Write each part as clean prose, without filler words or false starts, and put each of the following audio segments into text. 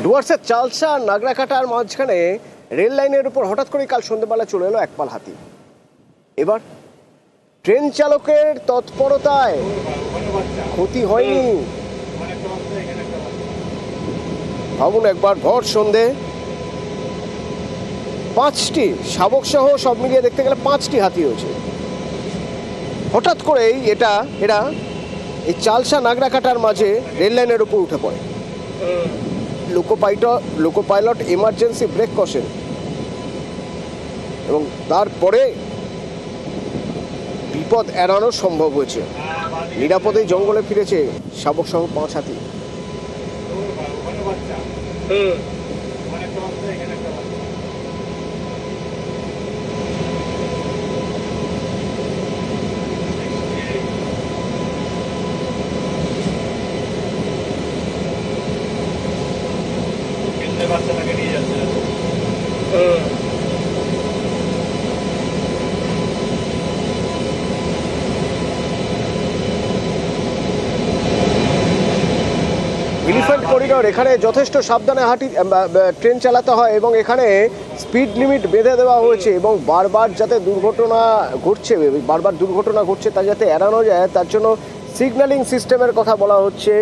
ডুয়ার্সের চালসা আর নাগরাকাটার মাঝখানে রেল লাইনের উপর হঠাৎ করে কাল সন্ধ্যেবেলা চলে এলো একপাল হাতি। এবার ট্রেন চালকের তৎপরতায় ক্ষতি হয়নি। ভাবুন একবার, ভর সন্ধে 5টি শাবক সহ সব মিলিয়ে দেখতে গেলে 5টি হাতি হয়েছে। হঠাৎ করেই এরা এই চালসা নাগরাকাটার মাঝে রেল লাইনের উপর উঠে পড়ে। লোকো পাইলট এমার্জেন্সি ব্রেক কষেন এবং তারপরে বিপদ এড়ানো সম্ভব হয়েছে। নিরাপদেই জঙ্গলে ফিরেছে শাবক সহ 5 হাতি। বাচ্চাটাকে নিয়ে যাচ্ছে। এলিফ্যান্ট করিডোর, এখানে যথেষ্ট সাবধানে ট্রেন চালাতে হয় এবং এখানে স্পিড লিমিট বেঁধে দেওয়া হয়েছে এবং বারবার দুর্ঘটনা ঘটছে তা যাতে এড়ানো যায় তার জন্য সিগন্যালিং সিস্টেমের কথা বলা হচ্ছে,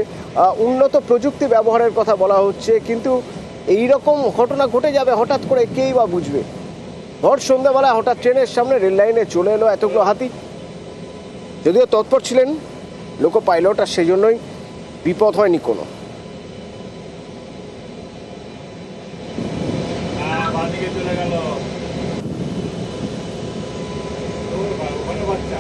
উন্নত প্রযুক্তি ব্যবহারের কথা বলা হচ্ছে। কিন্তু এই রকম ঘটনা ঘটে যাবে হঠাৎ করে, কেই বা বুঝবে? ভর সন্ধ্যাবেলা হঠাৎ ট্রেনের সামনে রেল লাইনে চলে এলো এতগুলো হাতি। যদিও তৎপর ছিলেন লোকো পাইলট, আর সেই জন্যই বিপদ হয়নি কোনো। চলে গেল বাচ্চা।